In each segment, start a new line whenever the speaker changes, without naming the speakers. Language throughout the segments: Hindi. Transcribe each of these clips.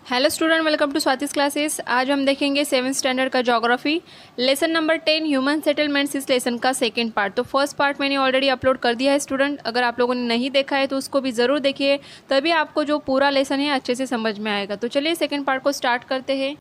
Hello student, welcome to Swati's classes. आज हम देखेंगे 7th स्टैंडर्ड का geography lesson number 10 human settlements इस लेसन का सेकंड पार्ट। तो फर्स्ट पार्ट मैंने ऑलरेडी अपलोड कर दिया है स्टूडेंट, अगर आप लोगों ने नहीं देखा है तो उसको भी ज़रूर देखिए, तभी आपको जो पूरा लेसन है अच्छे से समझ में आएगा। तो चलिए सेकेंड पार्ट को स्टार्ट करते हैं।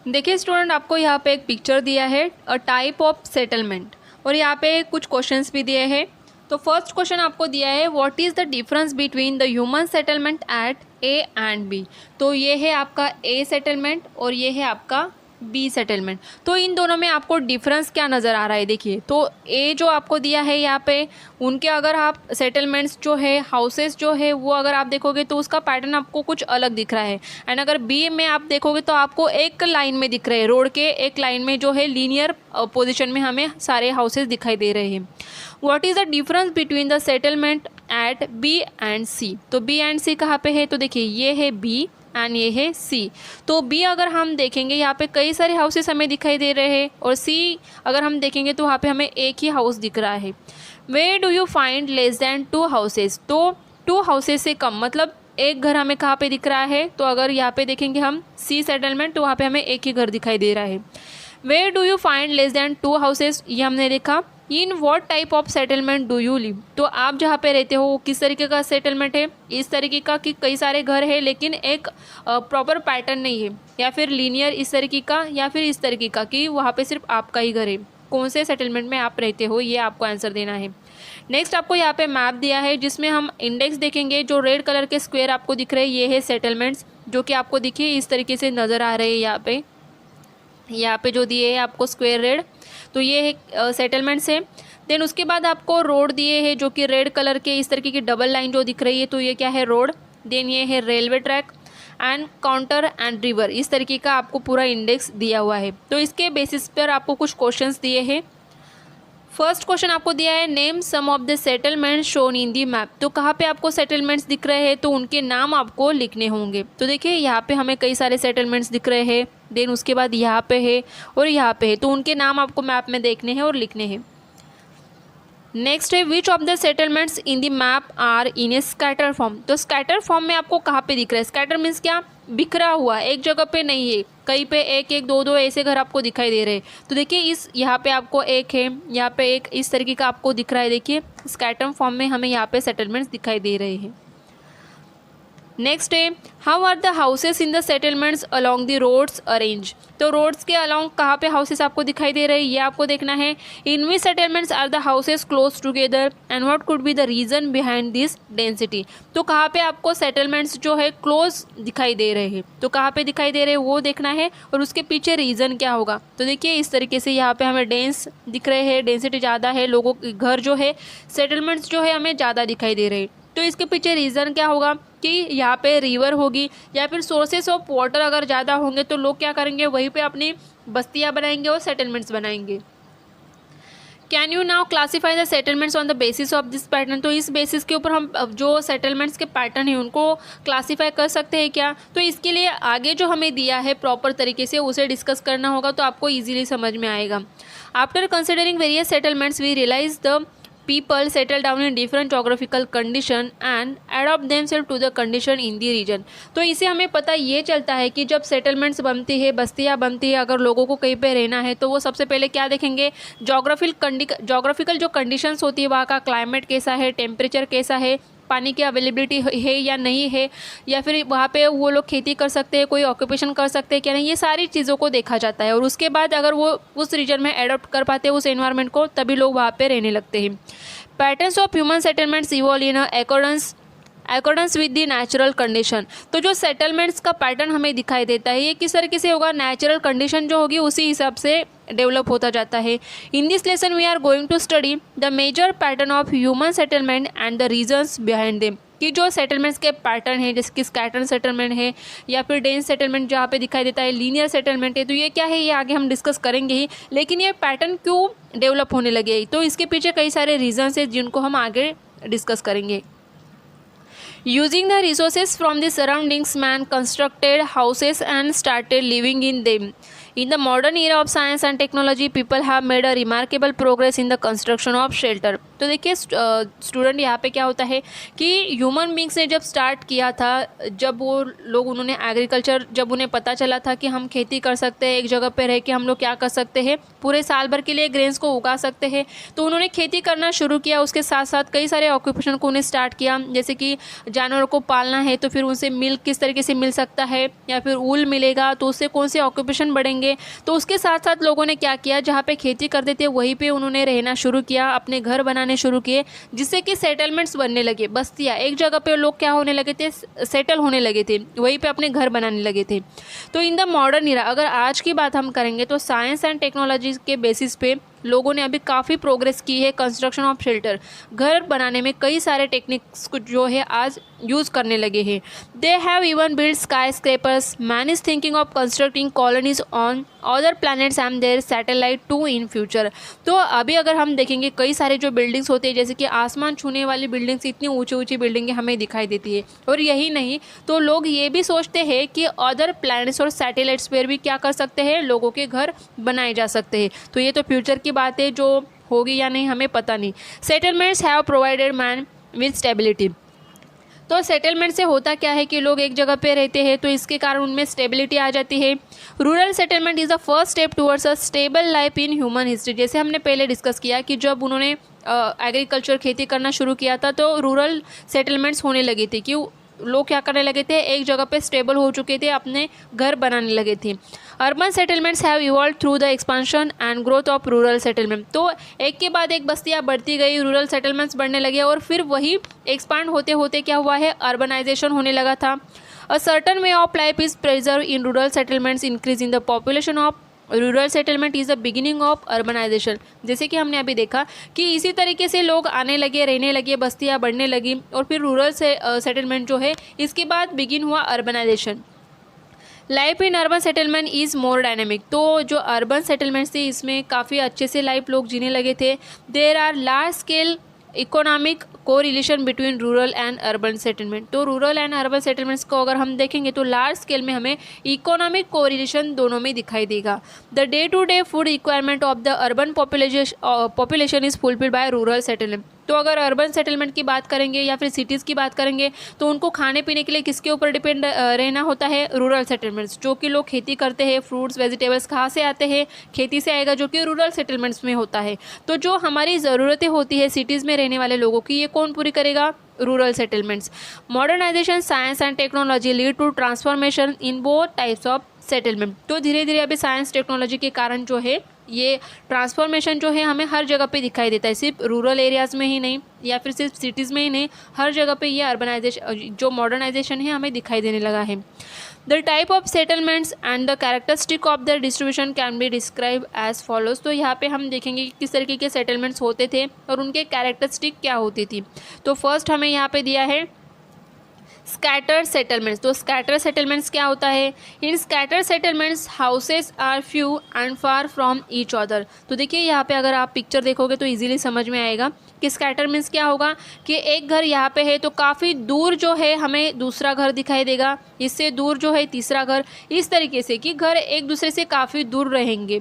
देखिए स्टूडेंट, आपको यहाँ पे एक पिक्चर दिया है अ टाइप ऑफ सेटलमेंट, और यहाँ पे कुछ क्वेश्चंस भी दिए हैं। तो फर्स्ट क्वेश्चन आपको दिया है what is the difference between the human settlement at A and B. तो ये है आपका ए सेटलमेंट और ये है आपका बी सेटलमेंट। तो इन दोनों में आपको डिफरेंस क्या नज़र आ रहा है, देखिए। तो ए जो आपको दिया है यहाँ पे, उनके अगर आप सेटलमेंट्स जो है, हाउसेस जो है, वो अगर आप देखोगे तो उसका पैटर्न आपको कुछ अलग दिख रहा है। एंड अगर बी में आप देखोगे तो आपको एक लाइन में दिख रहे हैं, रोड के एक लाइन में जो है लीनियर पोजिशन में हमें सारे हाउसेस दिखाई दे रहे हैं। What is the difference between the settlement at B and C. तो बी एंड सी कहाँ पे है, तो देखिए ये है बी एंड ये है सी। तो बी अगर हम देखेंगे यहाँ पे कई सारे हाउसेस हमें दिखाई दे रहे हैं, और सी अगर हम देखेंगे तो वहाँ पे हमें एक ही हाउस दिख रहा है। Where do you find less than 2 houses. तो 2 हाउसेस से कम मतलब एक घर हमें कहाँ पे दिख रहा है, तो अगर यहाँ पे देखेंगे हम सी सेटलमेंट तो वहाँ पे हमें एक ही घर दिखाई दे रहा है। Where do you find less than 2 houses, ये हमने देखा। In what type of settlement do you live. तो आप जहाँ पे रहते हो वो किस तरीके का सेटलमेंट है, इस तरीके का कि कई सारे घर है लेकिन एक प्रॉपर पैटर्न नहीं है, या फिर लीनियर इस तरीके का, या फिर इस तरीके का कि वहाँ पे सिर्फ आपका ही घर है। कौन से सेटलमेंट में आप रहते हो, ये आपको आंसर देना है। नेक्स्ट आपको यहाँ पे मैप दिया है जिसमें हम इंडेक्स देखेंगे। जो रेड कलर के स्क्वायर आपको दिख रहे हैं ये है सेटलमेंट्स, जो कि आपको दिखिए इस तरीके से नज़र आ रहे हैं। यहाँ पे जो दिए है आपको स्क्वायर रेड, तो ये है सेटलमेंट्स है। देन उसके बाद आपको रोड दिए है जो कि रेड कलर के इस तरीके की डबल लाइन जो दिख रही है, तो ये क्या है, रोड। देन ये है railway track and counter and river, इस तरीके का आपको पूरा इंडेक्स दिया हुआ है। तो इसके बेसिस पर आपको कुछ क्वेश्चंस दिए हैं। फर्स्ट क्वेश्चन आपको दिया है name some of the settlement shown in the map. तो कहाँ पे आपको सेटलमेंट्स दिख रहे हैं तो उनके नाम आपको लिखने होंगे। तो देखिए यहाँ पे हमें कई सारे सेटलमेंट्स दिख रहे हैं, देन उसके बाद यहाँ पे है और यहाँ पे है, तो उनके नाम आपको मैप में देखने हैं और लिखने हैं। नेक्स्ट है which of the settlements in the map are in a scatter form. तो स्कैटर फॉर्म में आपको कहाँ पे दिख रहा है, स्कैटर मीन्स क्या, बिखरा हुआ, एक जगह पे नहीं है, कहीं पे एक एक दो दो ऐसे घर आपको दिखाई दे रहे हैं। तो देखिए इस यहाँ पे आपको एक है, यहाँ पे एक, इस तरीके का आपको दिख रहा है। देखिए स्कैटर फॉर्म में हमें यहाँ पे सेटलमेंट्स दिखाई दे रहे हैं। नेक्स्ट है how are the houses in the settlements along the roads arrange. तो रोड्स के अलॉन्ग कहाँ पे हाउसेस आपको दिखाई दे रहे हैं, ये आपको देखना है। In which settlements are the houses close together and what could be the reason behind this density. तो कहाँ पे आपको सेटलमेंट्स जो है क्लोज दिखाई दे रहे हैं, तो कहाँ पे दिखाई दे रहे हैं वो देखना है, और उसके पीछे रीज़न क्या होगा। तो देखिए इस तरीके से यहाँ पे हमें डेंस दिख रहे हैं, डेंसिटी ज़्यादा है, लोगों के घर जो है, सेटलमेंट्स जो है हमें ज़्यादा दिखाई दे रहे हैं। तो इसके पीछे रीज़न क्या होगा कि यहाँ पे रिवर होगी, या फिर सोर्सेस ऑफ वाटर अगर ज़्यादा होंगे तो लोग क्या करेंगे, वहीं पे अपनी बस्तियाँ बनाएंगे और सेटलमेंट्स बनाएंगे। Can you now classify the settlements on the basis of this pattern. तो इस बेसिस के ऊपर हम जो सेटलमेंट्स के पैटर्न है उनको क्लासीफाई कर सकते हैं क्या। तो इसके लिए आगे जो हमें दिया है प्रॉपर तरीके से उसे डिस्कस करना होगा, तो आपको ईजिली समझ में आएगा। After considering various settlements we realise the people settle down in different geographical condition and adapt themselves to the condition in the region। तो इसे हमें पता ये चलता है कि जब सेटलमेंट्स बनती है, बस्तियाँ बनती है, अगर लोगों को कहीं पे रहना है तो वो सबसे पहले क्या देखेंगे, जोग्राफिकल जो कंडीशंस होती है, वहाँ का क्लाइमेट कैसा है, टेम्परेचर कैसा है, पानी की अवेलेबिलिटी है या नहीं है, या फिर वहाँ पे वो लोग खेती कर सकते हैं, कोई ऑक्यूपेशन कर सकते हैं क्या नहीं, ये सारी चीज़ों को देखा जाता है। और उसके बाद अगर वो उस रीजन में एडॉप्ट कर पाते हैं उस एनवायरनमेंट को, तभी लोग वहाँ पे रहने लगते हैं। Patterns of human settlements evolve in accordance with the natural condition. तो जो सेटलमेंट्स का पैटर्न हमें दिखाई देता है ये किस तरीके से होगा, नेचुरल कंडीशन जो होगी उसी हिसाब से डेवलप होता जाता है। In this lesson we are going to study the major pattern of human settlement and the reasons behind them. कि जो सेटलमेंट्स के पैटर्न है, जैसे कि स्कैटर सेटलमेंट है या फिर डेंस सेटलमेंट जहाँ पे दिखाई देता है, लीनियर सेटलमेंट है, तो ये क्या है ये आगे हम डिस्कस करेंगे ही। लेकिन ये पैटर्न क्यों डेवलप होने लगे, तो इसके पीछे कई सारे रीजन्स है जिनको हम आगे डिस्कस करेंगे। Using the resources from the surroundings, man constructed houses and started living in them। In the modern era of science and technology people have made a remarkable progress in the construction of shelter. तो देखिए स्टूडेंट यहाँ पे क्या होता है कि ह्यूमन बींग्स ने जब स्टार्ट किया था, जब वो लोग उन्होंने एग्रीकल्चर, जब उन्हें पता चला था कि हम खेती कर सकते हैं, एक जगह पे रह के हम लोग क्या कर सकते हैं, पूरे साल भर के लिए ग्रेन्स को उगा सकते हैं, तो उन्होंने खेती करना शुरू किया। उसके साथ साथ कई सारे ऑक्यूपेशन को उन्हें स्टार्ट किया, जैसे कि जानवरों को पालना है तो फिर उनसे मिल्क किस तरीके से मिल सकता है, या फिर ऊल मिलेगा तो उससे कौन से ऑक्यूपेशन बढ़ेंगे। तो उसके साथ साथ लोगों ने क्या किया, जहाँ पे खेती करते थे वहीं पे उन्होंने रहना शुरू किया, अपने घर बनाने शुरू किए, जिससे कि सेटलमेंट्स बनने लगे, बस्तियाँ, एक जगह पे लोग क्या होने लगे थे, सेटल होने लगे थे, वहीं पे अपने घर बनाने लगे थे। तो इन द मॉडर्न इरा, अगर आज की बात हम करेंगे तो साइंस एंड टेक्नोलॉजी के बेसिस पे लोगों ने अभी काफ़ी प्रोग्रेस की है कंस्ट्रक्शन ऑफ शेल्टर। घर बनाने में कई सारे टेक्निक्स को जो है आज यूज़ करने लगे हैं। They have even build skyscrapers, man is thinking of constructing colonies on other planets and their satellite too in future. तो अभी अगर हम देखेंगे कई सारे जो बिल्डिंग्स होते हैं, जैसे कि आसमान छूने वाली बिल्डिंग्स, इतनी ऊंची ऊंची बिल्डिंगें हमें दिखाई देती है। और यही नहीं तो लोग ये भी सोचते हैं कि अदर प्लैनेट्स और सैटेलाइट्स पर भी क्या कर सकते हैं, लोगों के घर बनाए जा सकते हैं। तो ये तो फ्यूचर की बात है, जो होगी या नहीं हमें पता नहीं। Settlements have provided man with stability. तो सेटलमेंट से होता क्या है कि लोग एक जगह पे रहते हैं तो इसके कारण उनमें स्टेबिलिटी आ जाती है। Rural settlement is the first step towards a stable life in human history. जैसे हमने पहले डिस्कस किया कि जब उन्होंने एग्रीकल्चर खेती करना शुरू किया था तो रूरल सेटलमेंट्स होने लगी थी कि लोग क्या करने लगे थे, एक जगह पे स्टेबल हो चुके थे, अपने घर बनाने लगे थे। Urban settlements have evolve through the expansion and growth of rural settlement. तो एक के बाद एक बस्तियाँ बढ़ती गई, रूरल सेटलमेंट्स बढ़ने लगे और फिर वही एक्सपांड होते होते क्या हुआ है, अर्बनाइजेशन होने लगा था। A certain way of life is preserve in rural settlements, increase in the population of rural settlement is the beginning of urbanisation. जैसे कि हमने अभी देखा कि इसी तरीके से लोग आने लगे, रहने लगे, बस्तियाँ बढ़ने लगी और फिर रूरल सेटलमेंट जो है इसके बाद बिगिन हुआ urbanisation. Life in urban settlement is more dynamic. तो जो अर्बन सेटलमेंट्स थी इसमें काफ़ी अच्छे से लाइफ लोग जीने लगे थे। There are large scale economic correlation between rural and urban settlement. तो रूरल एंड अर्बन सेटलमेंट्स को अगर हम देखेंगे तो लार्ज स्केल में हमें इकोनॉमिक कोरिलेशन दोनों में दिखाई देगा। The day to day food requirement of the urban population is fulfilled by rural settlement. तो अगर अर्बन सेटलमेंट की बात करेंगे या फिर सिटीज़ की बात करेंगे तो उनको खाने पीने के लिए किसके ऊपर डिपेंड रहना होता है, रूरल सेटलमेंट्स। जो कि लोग खेती करते हैं, फ्रूट्स वेजिटेबल्स कहाँ से आते हैं, खेती से आएगा, जो कि रूरल सेटलमेंट्स में होता है। तो जो हमारी ज़रूरतें होती है सिटीज़ में रहने वाले लोगों की, ये कौन पूरी करेगा, rural settlements. Modernisation, science and technology lead to transformation in both types of settlement. तो धीरे धीरे अभी साइंस टेक्नोलॉजी के कारण जो है ये ट्रांसफॉर्मेशन जो है हमें हर जगह पे दिखाई देता है, सिर्फ रूरल एरियाज़ में ही नहीं या फिर सिर्फ सिटीज़ में ही नहीं, हर जगह पे ये अर्बनाइजेशन जो मॉडर्नाइजेशन है हमें दिखाई देने लगा है। The type of settlements and the characteristic of the distribution can be describe as follows. तो यहाँ पे हम देखेंगे कि किस तरीके के सेटलमेंट्स होते थे और उनके कैरेक्टरिस्टिक क्या होती थी। तो फर्स्ट हमें यहाँ पे दिया है स्कैटर्ड सेटलमेंट्स। तो स्कैटर्ड सेटलमेंट्स क्या होता है, in scattered settlements houses are few and far from each other. तो देखिए यहाँ पे अगर आप पिक्चर देखोगे तो इजीली समझ में आएगा कि स्कैटर मीन्स क्या होगा कि एक घर यहाँ पे है तो काफ़ी दूर जो है हमें दूसरा घर दिखाई देगा, इससे दूर जो है तीसरा घर, इस तरीके से कि घर एक दूसरे से काफ़ी दूर रहेंगे।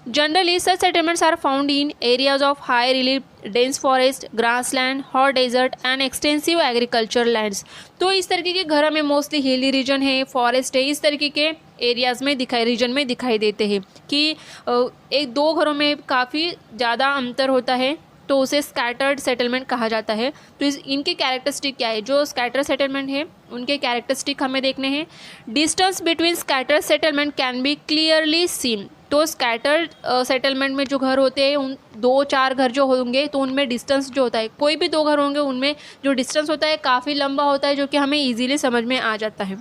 Generally such settlements are found in areas of high relief, dense forest, grassland, hot desert and extensive agriculture lands. तो इस तरीके के घर हमें मोस्टली हिली रीजन है, फॉरेस्ट है, इस तरीके के एरियाज़ में रीजन में दिखाई देते हैं कि एक दो घरों में काफ़ी ज़्यादा अंतर होता है, तो उसे स्कैटर्ड सेटलमेंट कहा जाता है। तो इनके कैरेक्टरिस्टिक क्या है, जो स्कैटर सेटलमेंट है उनके कैरेक्टरिस्टिक हमें देखने हैं। Distance between scatter settlement can be clearly seen. तो स्कैटर्ड सेटलमेंट में जो घर होते हैं, उन 2-4 घर जो होंगे तो उनमें डिस्टेंस जो होता है, कोई भी 2 घर होंगे उनमें जो डिस्टेंस होता है काफ़ी लंबा होता है, जो कि हमें ईजिली समझ में आ जाता है।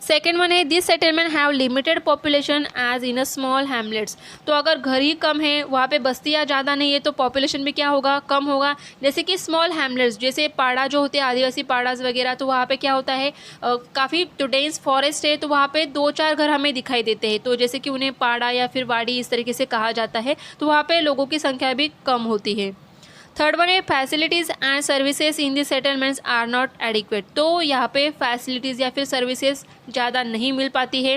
सेकेंड वन है this settlement have limited population as in a small hamlets. तो अगर घर ही कम है, वहाँ पे बस्तियाँ ज़्यादा नहीं है, तो पॉपुलेशन भी क्या होगा, कम होगा। जैसे कि स्मॉल हैमलेट्स, जैसे पाड़ा जो होते हैं आदिवासी पाड़ास वगैरह, तो वहाँ पे क्या होता है काफ़ी तो डेंस फॉरेस्ट है, तो वहाँ पे 2-4 घर हमें दिखाई देते हैं, तो जैसे कि उन्हें पाड़ा या फिर वाड़ी इस तरीके से कहा जाता है, तो वहाँ पर लोगों की संख्या भी कम होती है। थर्ड वन है facilities and services in the settlements are not adequate. तो यहाँ पे फैसिलिटीज़ या फिर सर्विसेज ज़्यादा नहीं मिल पाती है।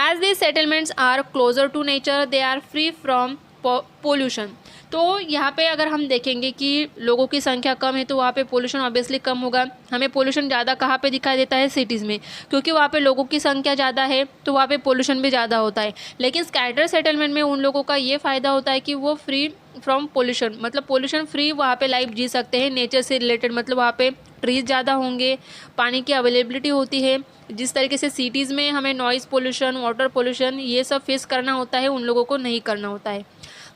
As these settlements are closer to nature they are free from pollution. तो यहाँ पे अगर हम देखेंगे कि लोगों की संख्या कम है तो वहाँ पे पोल्यूशन ऑब्वियसली कम होगा। हमें पोल्यूशन ज़्यादा कहाँ पे दिखाई देता है? सिटीज़ में, क्योंकि वहाँ पे लोगों की संख्या ज़्यादा है तो वहाँ पे पोल्यूशन भी ज़्यादा होता है। लेकिन स्कैटर सेटलमेंट में उन लोगों का ये फ़ायदा होता है कि वो फ्री फ्रॉम पोल्यूशन, मतलब पोल्यूशन फ्री वहाँ पे लाइफ जी सकते हैं नेचर से रिलेटेड। मतलब वहाँ पे ट्रीज़ ज़्यादा होंगे, पानी की अवेलेबिलिटी होती है। जिस तरीके से सिटीज़ में हमें नॉइज़ पोल्यूशन, वाटर पोल्यूशन ये सब फेस करना होता है, उन लोगों को नहीं करना होता है।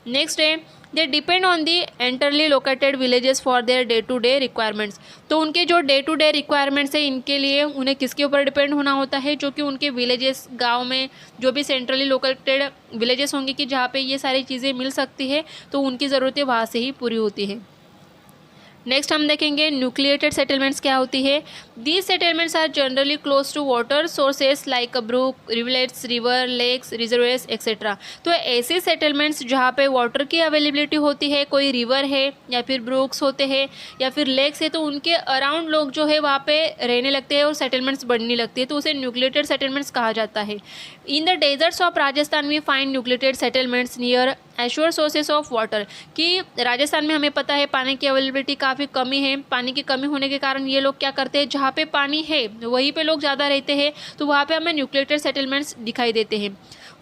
नेक्स्ट है they depend on the entirely located villages for their day to day requirements. तो उनके जो डे टू डे रिक्वायरमेंट्स है इनके लिए उन्हें किसके ऊपर डिपेंड होना होता है? जो कि उनके विलेजेस, गांव में जो भी सेंट्रली लोकेटेड विलेजेस होंगे कि जहाँ पे ये सारी चीज़ें मिल सकती है, तो उनकी ज़रूरतें वहाँ से ही पूरी होती है। नेक्स्ट हम देखेंगे न्यूक्लिएटेड सेटलमेंट्स क्या होती है। These settlements are generally close to water sources like brook, rivulets, river, lakes, reservoirs etcetera. तो ऐसे सेटलमेंट्स जहाँ पे वाटर की अवेलेबिलिटी होती है, कोई रिवर है या फिर ब्रूक्स होते हैं या फिर लेक्स है, तो उनके अराउंड लोग जो है वहाँ पे रहने लगते हैं और सेटलमेंट्स बनने लगती है, तो उसे न्यूक्लिएटेड सेटलमेंट्स कहा जाता है। In the deserts of Rajasthan we find nucleated settlements near assure sources of water. कि राजस्थान में हमें पता है पानी की अवेलेबिलिटी काफ़ी कमी है। पानी की कमी होने के कारण ये लोग क्या करते हैं, जहाँ पे पानी है वहीं पे लोग ज़्यादा रहते हैं, तो वहाँ पे हमें न्यूक्लिएटेड सेटलमेंट्स दिखाई देते हैं।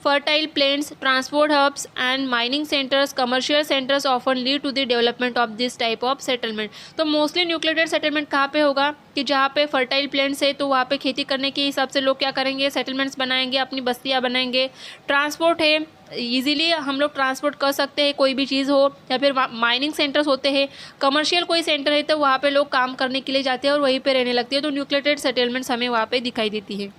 Fertile plains, transport hubs and mining centres, commercial centres often lead to the development of this type of settlement. तो मोस्टली न्यूक्लिएटेड सेटलमेंट कहाँ पे होगा कि जहाँ पे फर्टाइल प्लेन्स है तो वहाँ पे खेती करने के हिसाब से लोग क्या करेंगे, सेटलमेंट्स बनाएंगे, अपनी बस्तियाँ बनाएंगे। ट्रांसपोर्ट है, ईजिली हम लोग ट्रांसपोर्ट कर सकते हैं कोई भी चीज़ हो, या फिर माइनिंग सेंटर्स होते हैं। कमर्शियल कोई सेंटर है तो वहाँ पे लोग काम करने के लिए जाते हैं और वहीं पे रहने लगते हैं, तो न्यूक्लिएटेड सेटलमेंट्स हमें वहाँ पे दिखाई देती है।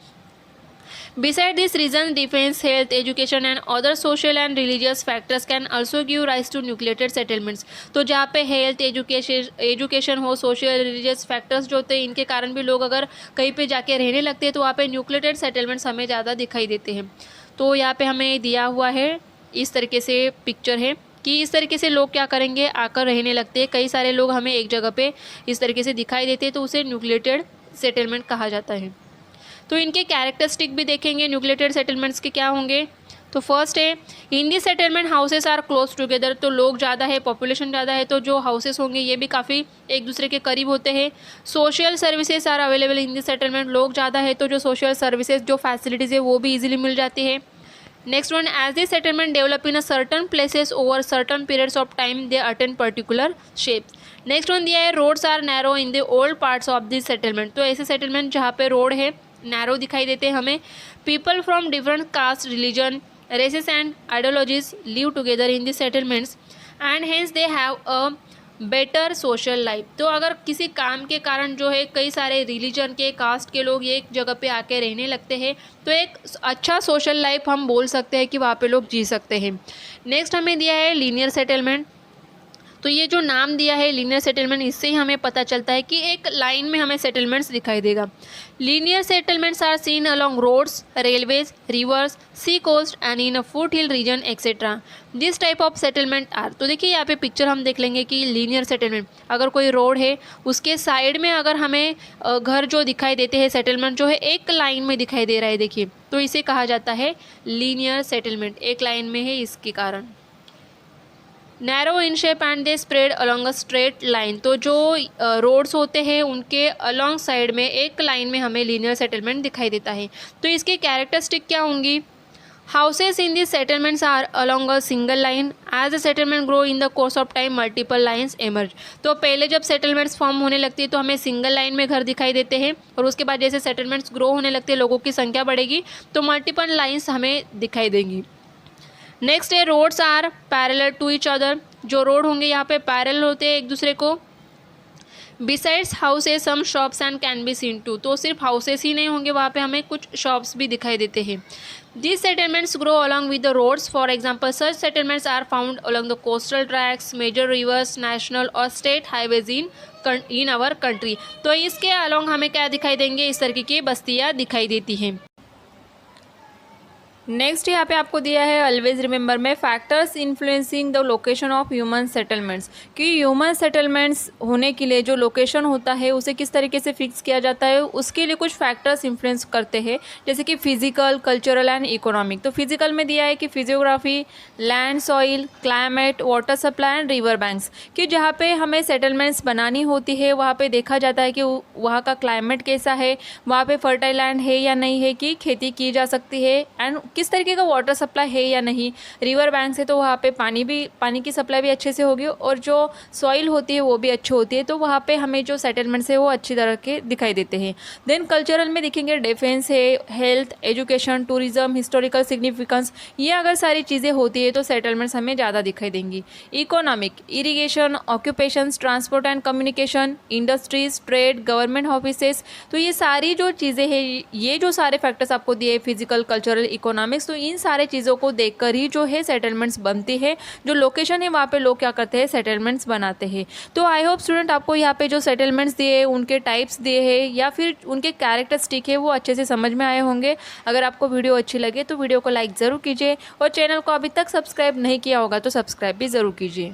Beside this reason, defense, health, education and other social and religious factors can also give rise to nucleated settlements। तो जहाँ पे हेल्थ, एजुकेशन हो, सोशल रिलीजियस फैक्टर्स जो होते हैं, इनके कारण भी लोग अगर कहीं पे जाके रहने लगते हैं तो वहाँ पे न्यूक्लिएटेड सेटलमेंट्स हमें ज़्यादा दिखाई देते हैं। तो यहाँ पे हमें दिया हुआ है इस तरीके से पिक्चर है कि इस तरीके से लोग क्या करेंगे, आकर रहने लगते हैं। कई सारे लोग हमें एक जगह पे इस तरीके से दिखाई देते हैं, तो उसे न्यूक्लिएटेड सेटलमेंट कहा जाता है। तो इनके कैरेक्टरिस्टिक भी देखेंगे न्यूक्लिएटेड सेटलमेंट्स के क्या होंगे। तो फर्स्ट है in the settlement houses are close together. तो लोग ज़्यादा है, पॉपुलेशन ज़्यादा है, तो जो हाउसेस होंगे ये भी काफ़ी एक दूसरे के करीब होते हैं। Social services are available in the settlement. लोग ज़्यादा है तो जो सोशल सर्विसेज, जो फैसिलिटीज़ है वो भी ईजिली मिल जाती है। Next one, as the settlement develop in a certain places over certain periods of time they attain particular shapes. Next one दिया है roads are narrow in the old parts of this settlement. तो ऐसे सेटलमेंट जहाँ पे रोड है नैरो दिखाई देते हैं हमें। People from different caste, religion, races and ideologies live together in this settlements and hence they have a better social life. तो अगर किसी काम के कारण जो है कई सारे रिलीजन के, कास्ट के लोग एक जगह पे आके रहने लगते हैं, तो एक अच्छा सोशल लाइफ हम बोल सकते हैं कि वहाँ पे लोग जी सकते हैं। नेक्स्ट हमें दिया है लीनियर सेटलमेंट। तो ये जो नाम दिया है लीनियर सेटलमेंट, इससे ही हमें पता चलता है कि एक लाइन में हमें सेटलमेंट्स दिखाई देगा। Linear settlements are seen along roads, railways, rivers, sea coast and in a foothill region etcetera. This type of settlement are. तो देखिए यहाँ पे पिक्चर हम देख लेंगे कि लीनियर सेटलमेंट, अगर कोई रोड है उसके साइड में अगर हमें घर जो दिखाई देते हैं, सेटलमेंट जो है एक लाइन में दिखाई दे रहा है, देखिए, तो इसे कहा जाता है लीनियर सेटलमेंट। एक लाइन में है इसके कारण। Narrow in shape and they spread along a straight line. तो जो रोड्स होते हैं उनके अलॉन्ग साइड में एक लाइन में हमें लीनियर सेटलमेंट दिखाई देता है। तो इसके कैरेक्टरिस्टिक क्या होंगी? Houses in this settlements are along a single line. As the settlement grow in the course of time multiple lines emerge. तो पहले जब सेटलमेंट्स फॉर्म होने लगती है तो हमें सिंगल लाइन में घर दिखाई देते हैं, और उसके बाद जैसे सेटलमेंट्स ग्रो होने लगते हैं, लोगों की संख्या बढ़ेगी, तो मल्टीपल लाइन्स हमें दिखाई देंगी। नेक्स्ट है roads are parallel to each other. जो रोड होंगे यहाँ पे पैरेलल होते हैं एक दूसरे को। Besides houses some shops and can be seen too. तो सिर्फ हाउसेस ही नहीं होंगे, वहाँ पे हमें कुछ शॉप्स भी दिखाई देते हैं। These settlements grow along with the roads. For example, such settlements are found along the coastal tracts, major rivers, national और state highways in our country। तो इसके along हमें क्या दिखाई देंगे? इस तरीके की बस्तियाँ दिखाई देती हैं। नेक्स्ट यहाँ पे आपको दिया है ऑलवेज रिमेंबर में factors influencing the location of human settlements, कि ह्यूमन सेटलमेंट्स होने के लिए जो लोकेशन होता है उसे किस तरीके से फिक्स किया जाता है, उसके लिए कुछ फैक्टर्स इन्फ्लुएंस करते हैं, जैसे कि फिजिकल, कल्चरल एंड इकोनॉमिक। तो फिजिकल में दिया है कि physiography, land, soil, climate, water supply and river banks, कि जहाँ पे हमें सेटलमेंट्स बनानी होती है वहाँ पे देखा जाता है कि वहाँ का क्लाइमेट कैसा है, वहाँ पे फर्टाइल लैंड है या नहीं है कि खेती की जा सकती है, एंड किस तरीके का वाटर सप्लाई है या नहीं। रिवर बैंक से तो वहाँ पे पानी की सप्लाई भी अच्छे से होगी, और जो सॉइल होती है वो भी अच्छी होती है, तो वहाँ पे हमें जो सेटलमेंट्स है वो अच्छी तरह के दिखाई देते हैं। देन कल्चरल में देखेंगे डिफेंस है, health, education, tourism, historical significance, ये अगर सारी चीज़ें होती है तो सेटलमेंट्स हमें ज़्यादा दिखाई देंगी। Economic, irrigation, occupations, transport and communication, industries, trade, government offices, तो ये सारी जो चीज़ें हैं, ये जो सारे फैक्टर्स आपको दिए फिजिकल, कल्चरल, इकोनॉमिक्स, तो इन सारे चीज़ों को देखकर ही जो है सेटलमेंट्स बनती है। जो लोकेशन है वहाँ पे लोग क्या करते हैं, सेटलमेंट्स बनाते हैं। तो आई होप स्टूडेंट आपको यहाँ पे जो सेटलमेंट्स दिए, उनके टाइप्स दिए हैं या फिर उनके कैरेक्टरिस्टिक है वो अच्छे से समझ में आए होंगे। अगर आपको वीडियो अच्छी लगे तो वीडियो को लाइक ज़रूर कीजिए, और चैनल को अभी तक सब्सक्राइब नहीं किया होगा तो सब्सक्राइब भी ज़रूर कीजिए।